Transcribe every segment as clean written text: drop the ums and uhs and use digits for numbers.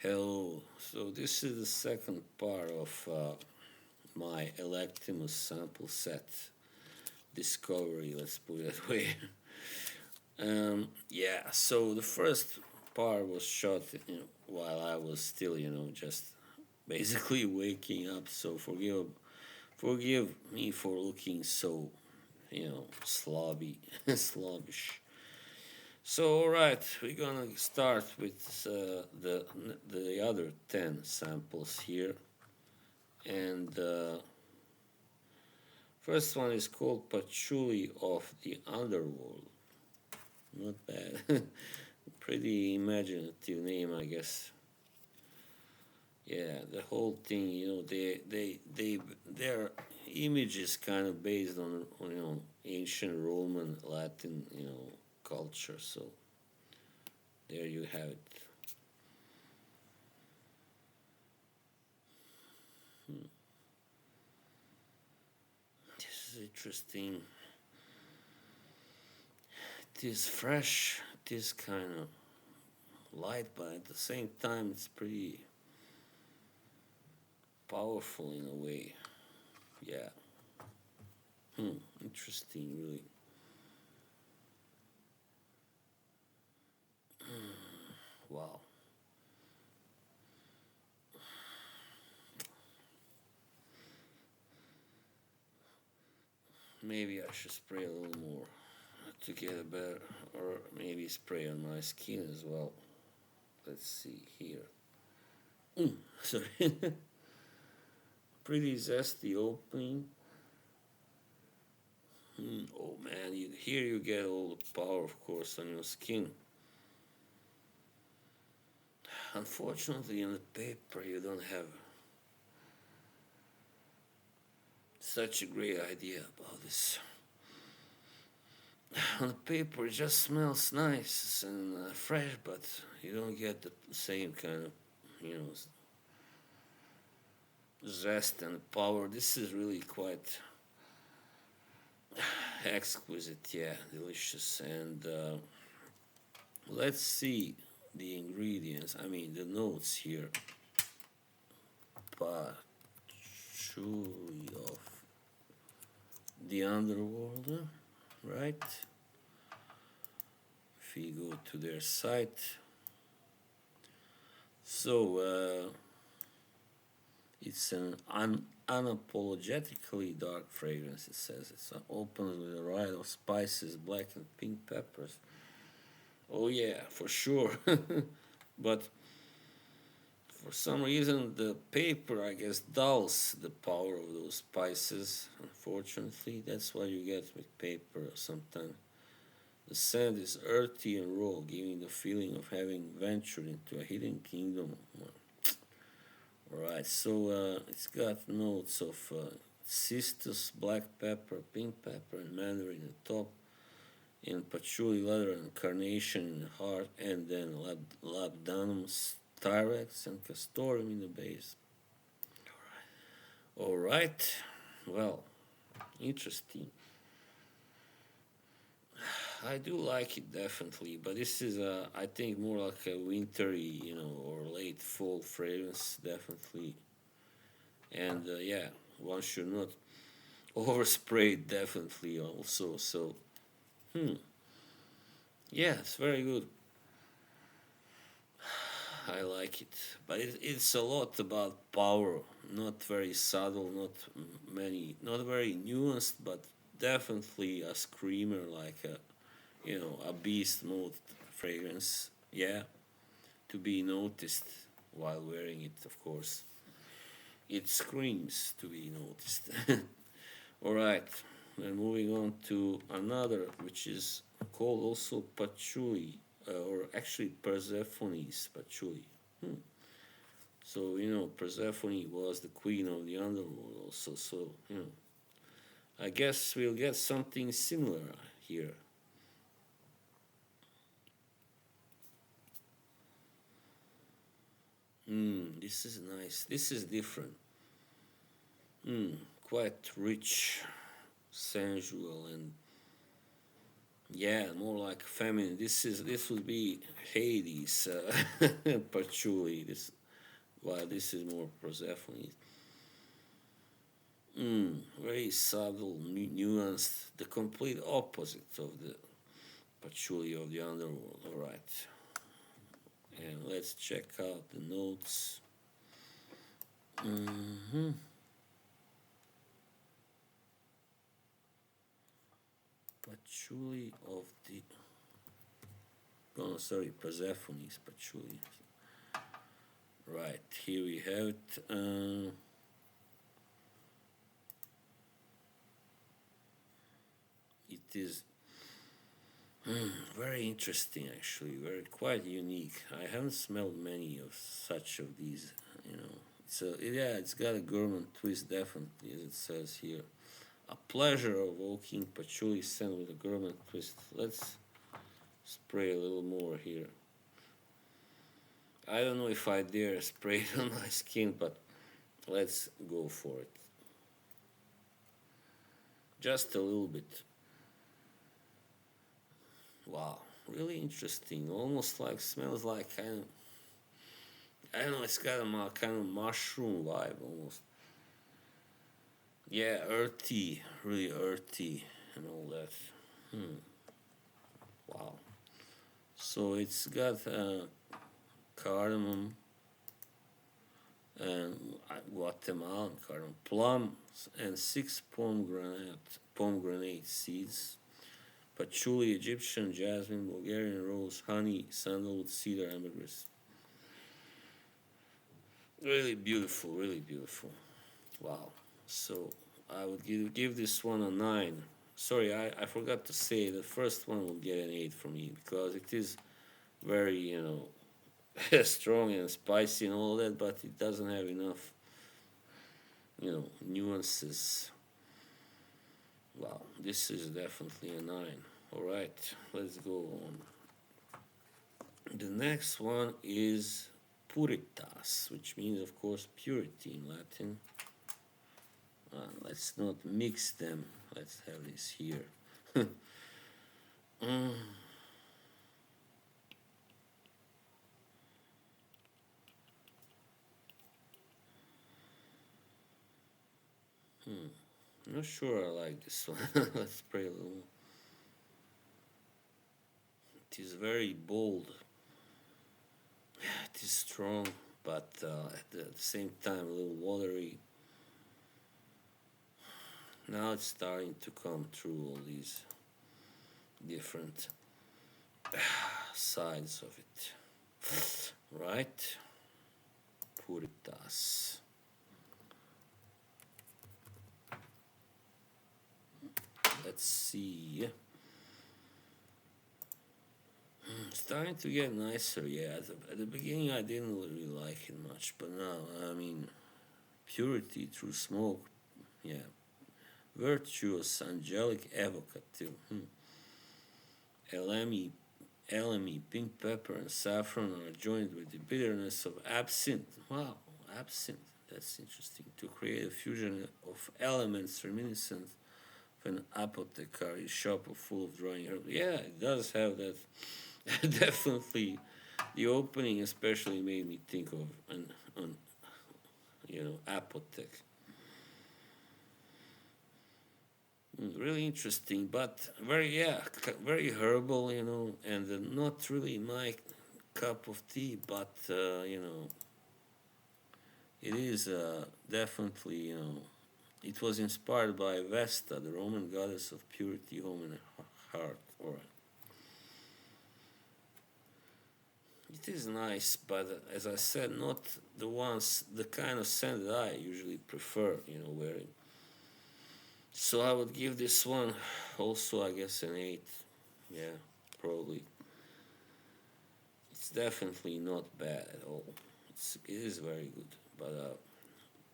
Hello. So this is the second part of my Electimuss sample set discovery. Let's put it that way. Yeah. So the first part was shot, while I was still, just basically waking up. So forgive me for looking so, slobby, slobbish. So, all right, we're gonna start with the other 10 samples here, and first one is called Patchouli of the Underworld. Not bad, pretty imaginative name, I guess. Yeah, the whole thing, their image is kind of based on ancient Roman, Latin, culture. So there you have it. This is interesting. It is fresh. It is kind of light, but at the same time, it's pretty powerful in a way. Yeah. Interesting, really. Wow. Maybe I should spray a little more to get a better, or maybe spray on my skin as well. Let's see here. Sorry. Pretty zesty opening. Oh man, here you get all the power, of course, on your skin. Unfortunately, on the paper, you don't have such a great idea about this. On the paper, it just smells nice and fresh, but you don't get the same kind of, zest and power. This is really quite exquisite, yeah, delicious. And let's see the ingredients. I mean, the notes here. Patchouli of the underworld, right? If you go to their site. So it's an unapologetically dark fragrance, it says. It's opens with a riot of spices, black and pink peppers. Oh yeah, for sure. But for some reason, the paper, I guess, dulls the power of those spices. Unfortunately, that's what you get with paper sometimes. The scent is earthy and raw, giving the feeling of having ventured into a hidden kingdom. Alright, so it's got notes of cistus, black pepper, pink pepper, and mandarin at the top, and patchouli leather and carnation in the heart, and then labdanum, styrax, and castoreum in the base. Alright, well, interesting. I do like it definitely, but this is I think more like a wintry, or late fall fragrance definitely. And yeah, one should not overspray it definitely also. So, yeah, it's very good. I like it, but it's a lot about power, not very subtle, not very nuanced, but definitely a screamer, like a beast mode fragrance. Yeah, to be noticed while wearing it, of course. It screams to be noticed. All right, we're moving on to another, which is called also patchouli, or actually Persephone's patchouli. So Persephone was the queen of the underworld, also. So I guess we'll get something similar here. This is nice. This is different. Quite rich, sensual, and Yeah, more like feminine. This would be Hades, patchouli. This while this is more Persephone. Very subtle, nuanced, the complete opposite of the patchouli of the underworld. All right, and let's check out the notes. hmm Patchouli of the sorry, Persephone's patchouli. Right, here we have it. It is very interesting, actually. Very quite unique. I haven't smelled many of such of these. You know, so yeah, it's got a gourmand twist, definitely, as it says here. A pleasure evoking patchouli scent with a gourmand twist. Let's spray a little more here. I don't know if I dare spray it on my skin, but let's go for it. Just a little bit. Wow, really interesting. Almost like smells like kind of, I don't know. It's got a kind of mushroom vibe almost. Yeah, earthy, really earthy, and all that. Wow. So it's got cardamom and Guatemalan cardamom, plums, and six pomegranate seeds, patchouli, Egyptian jasmine, Bulgarian rose, honey, sandalwood, cedar, ambergris. Really beautiful, really beautiful. Wow. So I would give this one a 9. Sorry, I forgot to say the first one will get an 8 from me because it is very, strong and spicy and all that, but it doesn't have enough, nuances. Wow, this is definitely a 9. All right, let's go on. The next one is puritas, which means, of course, purity in Latin. Let's not mix them. Let's have this here. mm. Not sure I like this one. Let's spray a little. It is very bold. It is strong, but at the same time a little watery. Now it's starting to come through all these different sides of it. Right? Puritas. Let's see. Starting to get nicer, yeah. At the beginning, I didn't really like it much, but now, I mean, purity through smoke, yeah. Virtuous, angelic evocative. Elemi, elemi, pink pepper, and saffron are joined with the bitterness of absinthe. Wow, absinthe. That's interesting. To create a fusion of elements reminiscent of an apothecary shop full of drying herbs. Yeah, it does have that. Definitely, the opening especially made me think of an apothec. Really interesting, but very herbal, and not really my cup of tea. But it is definitely it was inspired by Vesta, the Roman goddess of purity, home, and heart. Or it is nice, but as I said, not the kind of scent that I usually prefer, wearing. So I would give this one also, I guess, an 8. Yeah, probably. It's definitely not bad at all. It is very good, but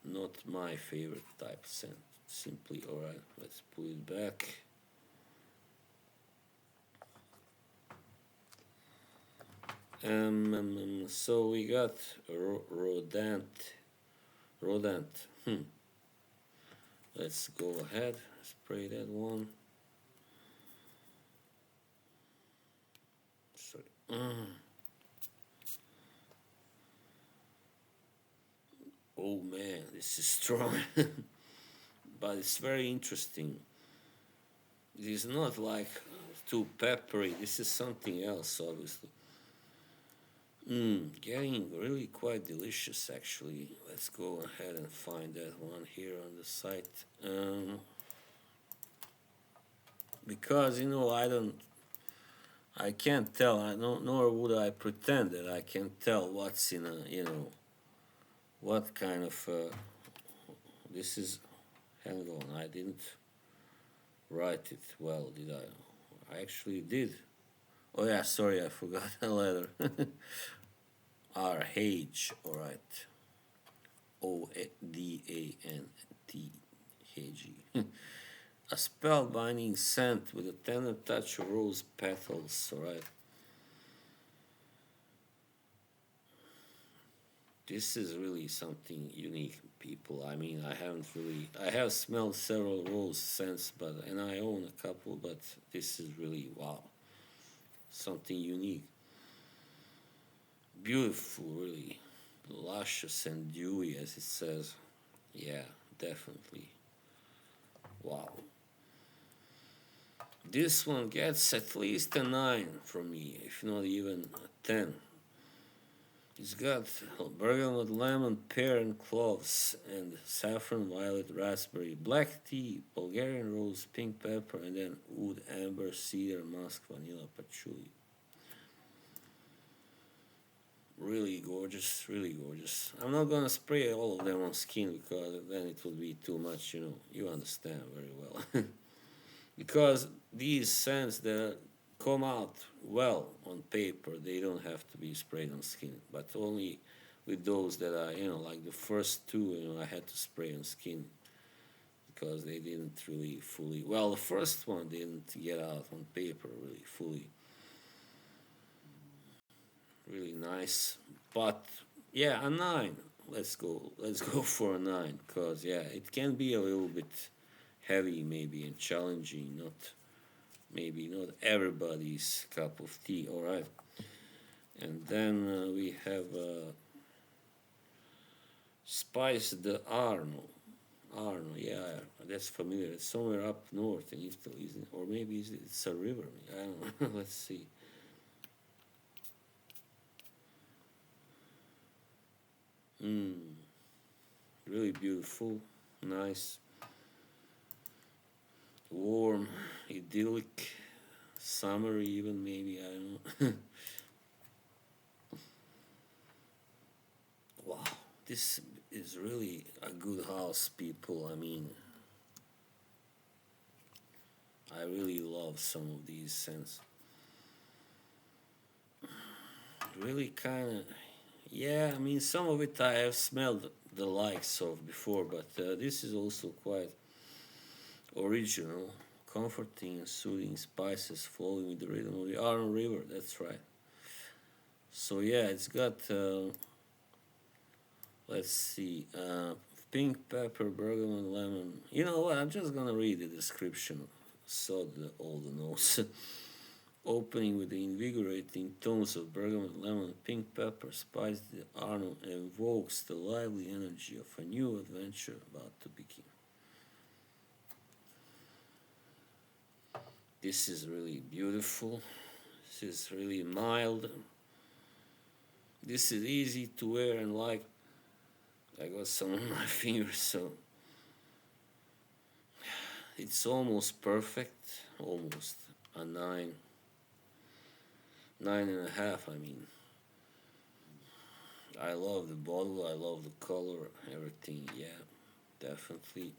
not my favorite type of scent. Simply, alright, let's put it back. So we got rodent. Rodent. Let's go ahead, spray that one. Mm. Oh man, this is strong, but it's very interesting. It is not like too peppery. This is something else, obviously. Getting really quite delicious, actually. Let's go ahead and find that one here on the site. Because I can't tell. I don't, nor would I pretend that I can tell what's in a, what kind of. This is. Hang on, I didn't write it well, did I? I actually did. Oh yeah, sorry, I forgot a letter. R H. All right. OdantH. A spellbinding scent with a tender touch of rose petals. All right. This is really something unique, people. I mean, I have smelled several rose scents, and I own a couple, but this is really wow, something unique, beautiful, really, luscious and dewy, as it says. Yeah, definitely, wow. This one gets at least a 9 from me, if not even a 10. It's got bergamot, lemon, pear, and cloves, and saffron, violet, raspberry, black tea, Bulgarian rose, pink pepper, and then oud, amber, cedar, musk, vanilla, patchouli. Really gorgeous, really gorgeous. I'm not gonna spray all of them on skin because then it would be too much, You understand very well. Because these scents that come out well on paper, they don't have to be sprayed on skin, but only with those that I, like the first two, I had to spray on skin because they didn't really fully. Well, the first one didn't get out on paper really fully. Really nice, but yeah, a 9. Let's go. Let's go for a 9 because yeah, it can be a little bit heavy maybe and challenging. Not everybody's cup of tea. All right, and then we have spice the Arno. Arno, yeah, that's familiar. It's somewhere up north in Italy, isn't it? Or maybe it's a river. I don't know. Let's see. Mm, really beautiful, nice, warm, idyllic, summery even maybe. I don't know. Wow, this is really a good house, people. I mean, I really love some of these scents. Really kind of, yeah, I mean, some of it I have smelled the likes of before, but this is also quite original, comforting and soothing spices flowing with the rhythm of the Arno River. That's right. So yeah, it's got, let's see, pink pepper, bergamot, lemon. You know what? I'm just gonna read the description. So all the notes. Opening with the invigorating tones of bergamot, lemon, pink pepper, spice, the Arno evokes the lively energy of a new adventure about to begin. This is really beautiful. This is really mild. This is easy to wear and like. I got some on my fingers, so it's almost perfect. Almost a 9, 9.5. I mean, I love the bottle. I love the color. Everything. Yeah, definitely.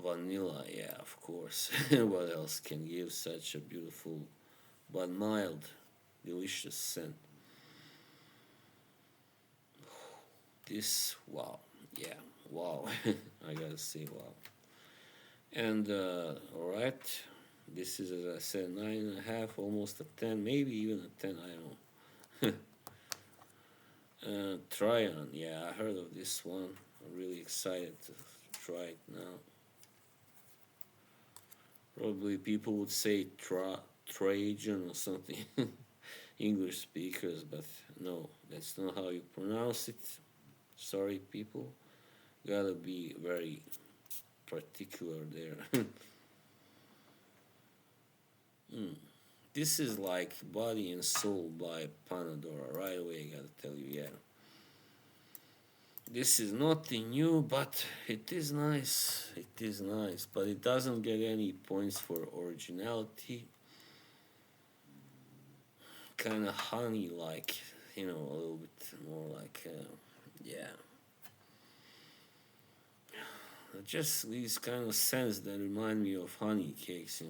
Vanilla, yeah, of course. What else can give such a beautiful but mild, delicious scent? This, wow, yeah, wow. I gotta say, wow. And all right, this is, as I said, 9.5, almost a 10, maybe even a 10. I don't know. Tryon, yeah, I heard of this one. I'm really excited to try it now. Probably people would say Trajan or something. English speakers, but no, that's not how you pronounce it. Sorry, people. Gotta be very particular there. Hmm. This is like Body and Soul by Panadora. Right away, I gotta tell you, yeah. This is nothing new, but it is nice. It is nice, but it doesn't get any points for originality. Kind of honey like, a little bit more like, yeah. Just these kind of scents that remind me of honey cakes.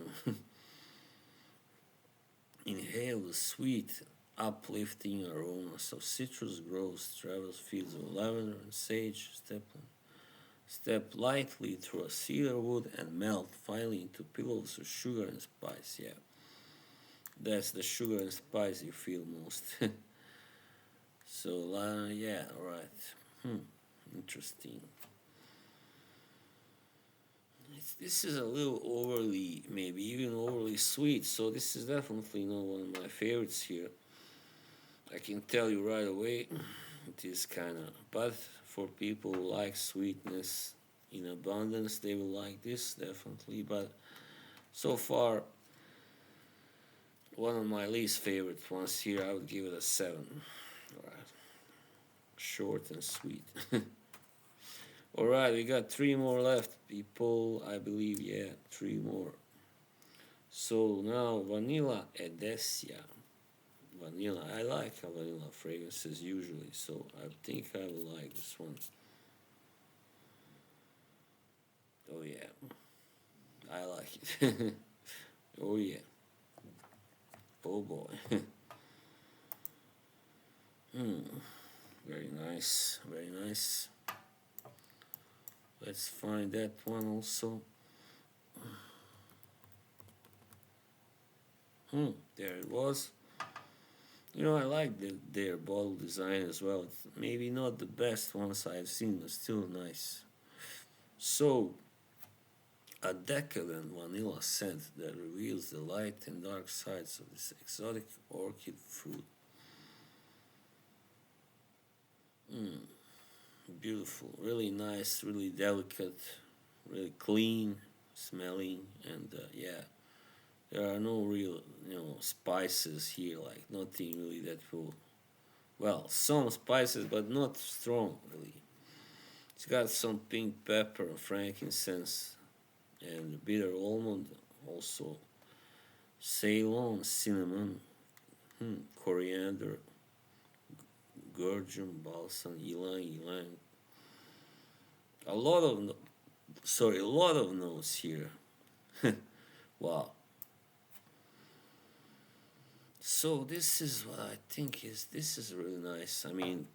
Inhale the sweet, uplifting aromas of citrus groves, travels fields of lavender and sage. Step lightly through a cedar wood and melt finally into pillows of sugar and spice. Yeah, that's the sugar and spice you feel most. So, yeah, right. Interesting. This is a little overly, maybe even overly sweet, so this is definitely not one of my favorites here. I can tell you right away, it is kind of, but for people who like sweetness in abundance, they will like this definitely. But so far, one of my least favorite ones here, I would give it a 7. All right. Short and sweet. All right, we got 3 more left, people. I believe, yeah, 3 more. So now Vanilla Edesia. Vanilla. I like vanilla fragrances usually, so I think I will like this one. Oh yeah, I like it. Oh yeah. Oh boy. Very nice. Very nice. Let's find that one also. There it was. I like their bottle design as well. It's maybe not the best ones I've seen, but still nice. So, a decadent vanilla scent that reveals the light and dark sides of this exotic orchid fruit. Beautiful, really nice, really delicate, really clean smelling, and yeah, there are no real, spices here, like nothing really that will, well, some spices, but not strong really. It's got some pink pepper, frankincense, and bitter almond, also Ceylon cinnamon, coriander, gurjum, balsam, ylang ylang. A lot of a lot of notes here. Wow. So this is what I think is this is really nice. I mean,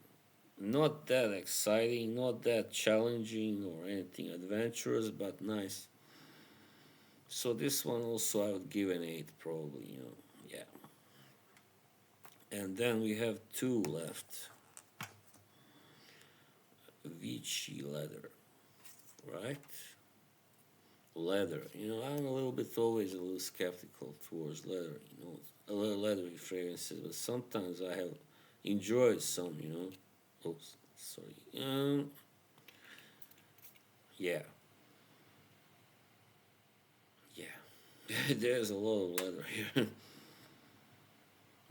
not that exciting, not that challenging or anything adventurous, but nice. So this one also I would give an 8 probably. Yeah. And then we have 2 left. Vichy leather, right? Leather. I'm a little bit always a little skeptical towards leather. A little leathery fragrances, but sometimes I have enjoyed some. Oops, sorry. Yeah, yeah. There's a lot of leather here,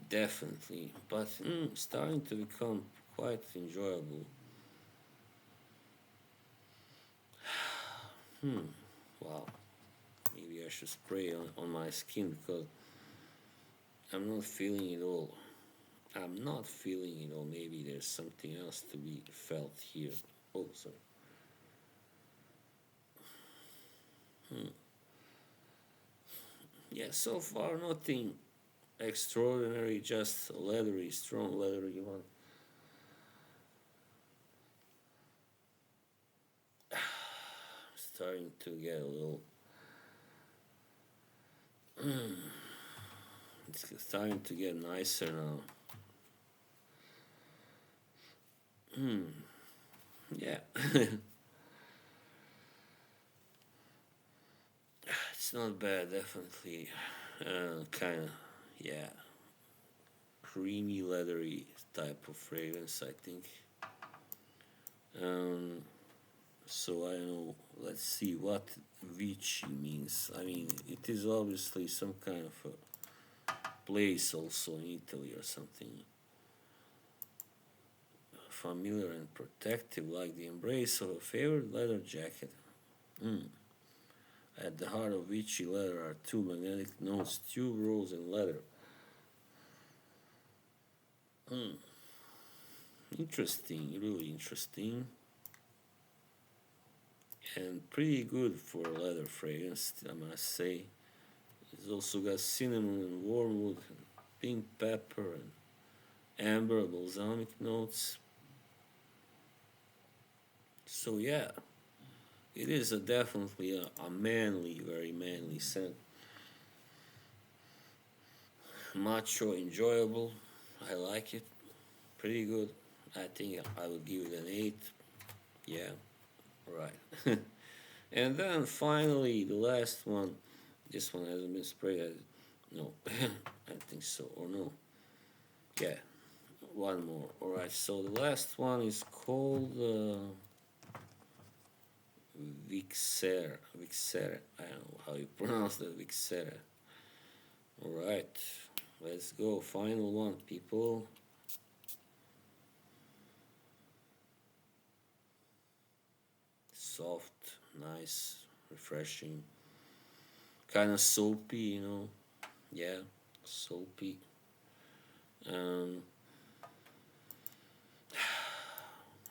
definitely. But starting to become quite enjoyable. Wow. Maybe I should spray on my skin because I'm not feeling it all. I'm not feeling it all. Maybe there's something else to be felt here. Oh, sorry. Yeah, so far nothing extraordinary, just leathery, strong leathery one. Starting to get a little. It's starting to get nicer now. Yeah. It's not bad, definitely. Kind of, yeah, creamy, leathery type of fragrance, I think. Um, so I don't know. Let's see what Vici means. I mean, it is obviously some kind of a place also in Italy or something. Familiar and protective, like the embrace of a favorite leather jacket. Mm. At the heart of Vici leather are two magnetic notes, tube rolls, and leather. Mm. Interesting, really interesting, and pretty good for a leather fragrance, I must say. It's also got cinnamon and wormwood, and pink pepper, and amber balsamic notes. So yeah, it is definitely a manly, very manly scent. Macho, enjoyable. I like it. Pretty good. I think I would give it an 8. Yeah, right. And then finally, the last one. This one hasn't been sprayed. No, I think so. Or no. Yeah, one more. Alright, so the last one is called Vixer. Vixer. I don't know how you pronounce that. Vixer. Alright, let's go. Final one, people. Soft, nice, refreshing. Kind of soapy, Yeah, soapy. Um,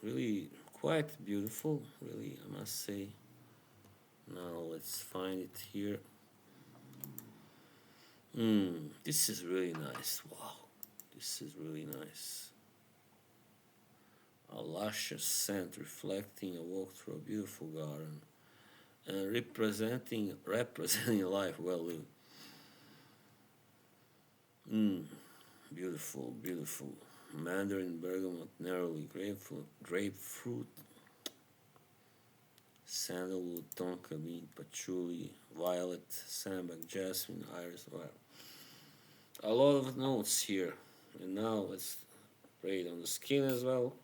really quite beautiful, really, I must say. Now let's find it here. This is really nice. Wow, this is really nice. A luscious scent reflecting a walk through a beautiful garden and representing life well lived. Mmm, beautiful, beautiful. Mandarin, bergamot, neroli, grapefruit, sandalwood, tonka bean, patchouli, violet, sambac, jasmine, iris. Wow. A lot of notes here. And now let's spray it on the skin as well.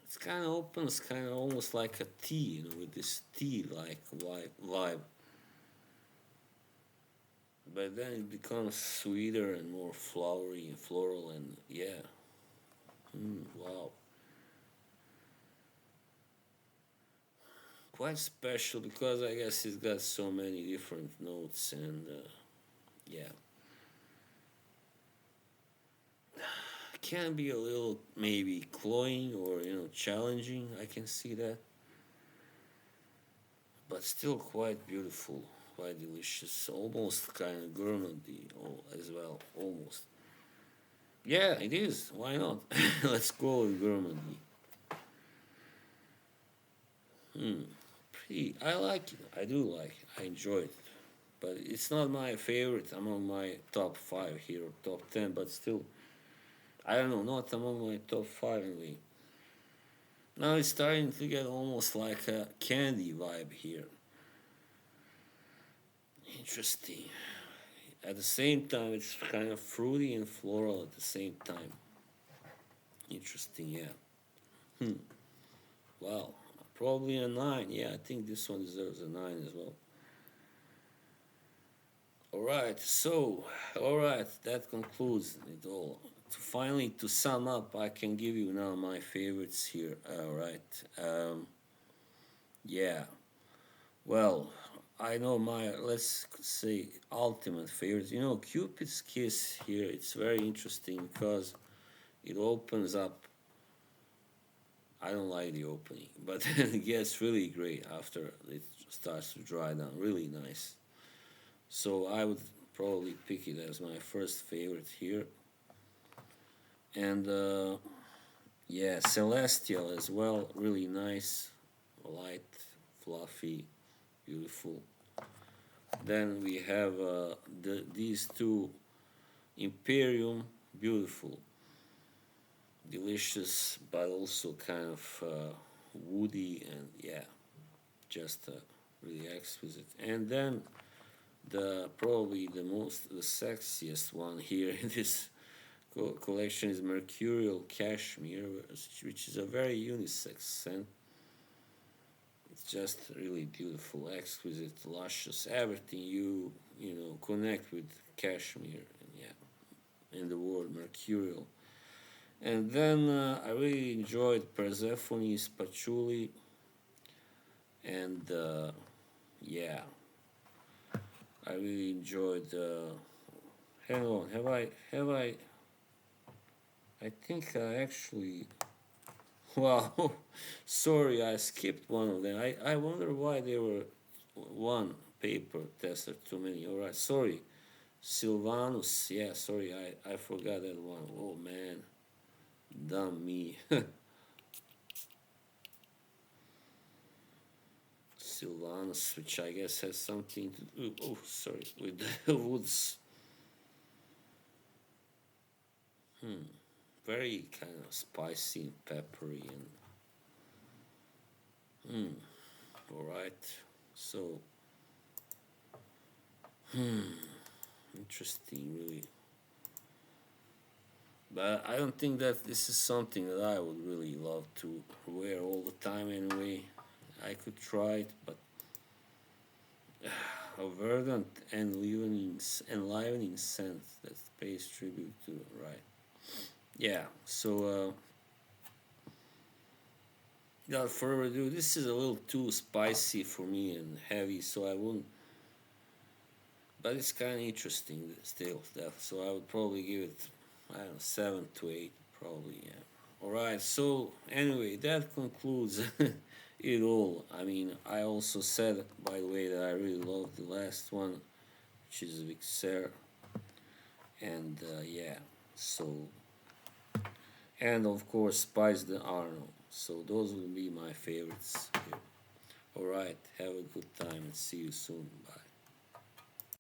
It's kind of open, it's kind of almost like a tea, with this tea-like vibe. But then it becomes sweeter and more flowery and floral, and yeah, wow, quite special because I guess it's got so many different notes, and yeah, can be a little maybe cloying or challenging. I can see that, but still quite beautiful, quite delicious, almost kind of gourmety as well, almost. Yeah, it is. Why not? Let's go with gourmety. Hmm. Pretty. I like it. I do like it. I enjoy it. But it's not my favorite among my top 5 here, or top 10, but still, I don't know, not among my top 5 anyway. Now it's starting to get almost like a candy vibe here. Interesting. At the same time, it's kind of fruity and floral at the same time. Interesting, yeah. Hmm. Wow. Probably a 9. Yeah, I think this one deserves a 9 as well. Alright, that concludes it all. Finally, to sum up, I can give you now my favorites here. Alright, yeah, well, I know my, let's say, ultimate favorites. Cupid's Kiss here, it's very interesting because it opens up. I don't like the opening, but it gets really great after it starts to dry down. Really nice. So I would probably pick it as my first favorite here. And yeah, Celestial as well, really nice, light, fluffy, beautiful. Then we have these two, Imperium, beautiful, delicious, but also kind of woody and yeah, just really exquisite. And then the probably the sexiest one here in this collection is Mercurial Cashmere, which is a very unisex scent. It's just really beautiful, exquisite, luscious, everything you know connect with cashmere, and yeah, in the word mercurial. And then I really enjoyed Persephone's Patchouli, and yeah, I really enjoyed. Hang on, have I? I think I actually. Wow, sorry, I skipped one of them. I wonder why there were one paper tester too many. All right, sorry, Sylvanus. Yeah, sorry, I forgot that one. Oh man, dumb me. Sylvanus, which I guess has something to do. Oh, sorry, with the woods. Hmm, very kind of spicy and peppery and. Hmm. All right. So, interesting, really. But I don't think that this is something that I would really love to wear all the time anyway. I could try it, but a verdant and enlivening scent that pays tribute to, right? Yeah, so without further ado, this is a little too spicy for me and heavy, so I wouldn't. But it's kind of interesting still, so I would probably give it, I don't know, 7 to 8, probably, yeah. Alright, so anyway, that concludes it all. I mean, I also said, by the way, that I really love the last one, which is Vixer, and yeah, so, and of course, Spice the Arnold. So those will be my favorites here. Alright, have a good time and see you soon. Bye.